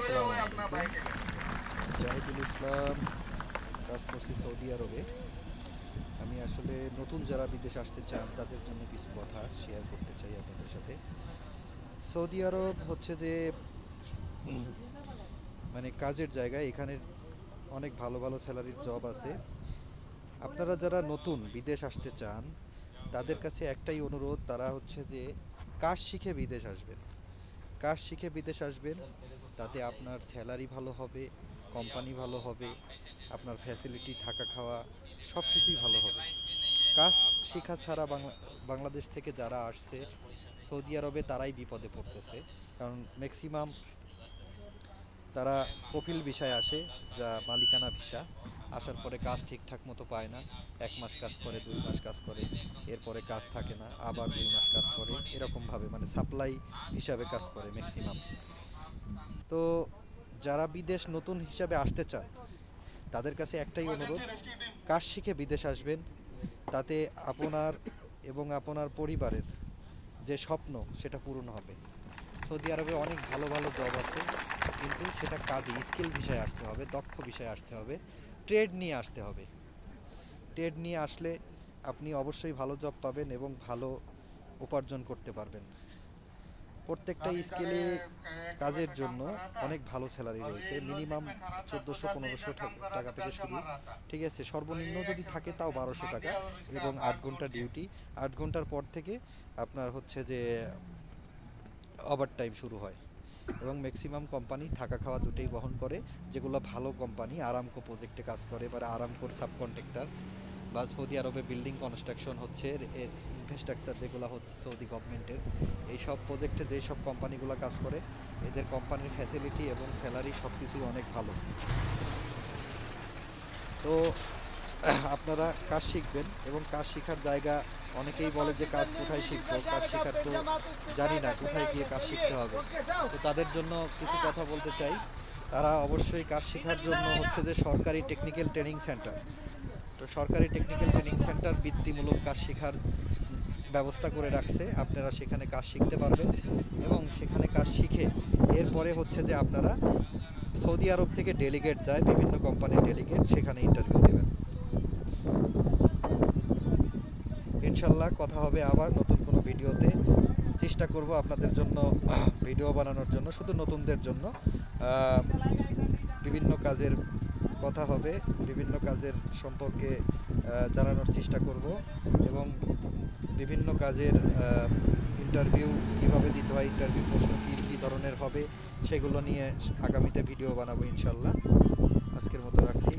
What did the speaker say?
আসসালামু আলাইকুম। জাহিদুল ইসলাম, কাজ করছি সৌদি আরবে। আমি আসলে নতুন যারা বিদেশে আসতে চান তাদের জন্য কিছু কথা শেয়ার করতে চাই আপনাদের সাথে। সৌদি আরব হচ্ছে যে মানে কাজের জায়গা, এখানে অনেক ভালো ভালো স্যালারির জব আছে। আপনারা যারা নতুন বিদেশ আসতে চান তাদের কাছে একটাই অনুরোধ, তারা হচ্ছে যে কাজ শিখে বিদেশ আসবেন। কাজ শিখে বিদেশ আসবেন, তাতে আপনার স্যালারি ভালো হবে, কোম্পানি ভালো হবে, আপনার ফ্যাসিলিটি থাকা খাওয়া সব কিছুই ভালো হবে। কাজ শেখা ছাড়া বাংলাদেশ থেকে যারা আসছে সৌদি আরবে তারাই বিপদে পড়তেছে। কারণ ম্যাক্সিমাম তারা কফিল ভিসায় আসে, যা মালিকানা ভিসা। আসার পরে কাজ ঠিকঠাক মতো পায় না। 1 মাস কাজ করে, 2 মাস কাজ করে, এরপরে কাজ থাকে না, আবার 2 মাস কাজ করে, এরকমভাবে মানে সাপ্লাই হিসাবে কাজ করে ম্যাক্সিমাম। তো যারা বিদেশ নতুন হিসাবে আসতে চান তাদের কাছে একটাই অনুরোধ, কাজ শিখে বিদেশ আসবেন। তাতে আপনার এবং আপনার পরিবারের যে স্বপ্ন সেটা পূরণ হবে। সৌদি আরবে অনেক ভালো ভালো জব আছে, কিন্তু সেটা কাজে স্কিল বিষয়ে আসতে হবে, দক্ষ বিষয়ে আসতে হবে, ট্রেড নিয়ে আসতে হবে। ট্রেড নিয়ে আসলে আপনি অবশ্যই ভালো জব পাবেন এবং ভালো উপার্জন করতে পারবেন। প্রত্যেকটা স্কেলে কাজের জন্য অনেক ভালো স্যালারি রয়েছে, মিনিমাম 1400-1500 টাকা থেকে শুরু। ঠিক আছে, সর্বনিম্ন যদি থাকে তাও 1200 টাকা, এবং 8 ঘন্টা ডিউটি। 8 ঘন্টার পর থেকে আপনার হচ্ছে যে ওভার টাইম শুরু হয়, এবং ম্যাক্সিমাম কোম্পানি থাকা খাওয়া দুটোই বহন করে। যেগুলো ভালো কোম্পানি, আরামকো প্রজেক্টে কাজ করে বা আরামকোর সাবকন্ট্রাক্টর, বা সৌদি আরবে বিল্ডিং কনস্ট্রাকশন হচ্ছে, ইনফ্রাস্ট্রাকচার যেগুলো হচ্ছে সৌদি গভর্নমেন্টের, এই সব প্রজেক্টে যেই সব কোম্পানিগুলো কাজ করে এদের কোম্পানির ফ্যাসিলিটি এবং স্যালারি সব কিছুই অনেক ভালো। তো আপনারা কাজ শিখবেন, এবং কাজ শেখার জায়গা, অনেকেই বলে যে কাজ কোথায় শিখবো, কাজ শেখার তো জানি না কোথায় গিয়ে কাজ শিখতে হবে। তো তাদের জন্য কিছু কথা বলতে চাই। তারা অবশ্যই কাজ শেখার জন্য হচ্ছে যে সরকারি টেকনিক্যাল ট্রেনিং সেন্টার, তো সরকারি টেকনিক্যাল ট্রেনিং সেন্টার বৃত্তিমূলক কাজ শেখার ব্যবস্থা করে রাখছে। আপনারা সেখানে কাজ শিখতে পারবেন, এবং সেখানে কাজ শিখে এরপরে হচ্ছে যে আপনারা সৌদি আরব থেকে ডেলিগেট যায়, বিভিন্ন কোম্পানির ডেলিগেট, সেখানে ইন্টারভিউ দেবেন। ইনশাল্লাহ কথা হবে আবার নতুন কোনো ভিডিওতে। চেষ্টা করব আপনাদের জন্য ভিডিও বানানোর জন্য, শুধু নতুনদের জন্য। বিভিন্ন কাজের কথা হবে, বিভিন্ন কাজের সম্পর্কে জানানোর চেষ্টা করব, এবং বিভিন্ন কাজের ইন্টারভিউ কীভাবে দিতে হয়, ইন্টারভিউ প্রশ্ন কী ধরনের হবে, সেগুলো নিয়ে আগামীতে ভিডিও বানাবো ইনশাল্লাহ। আজকের মতো রাখছি।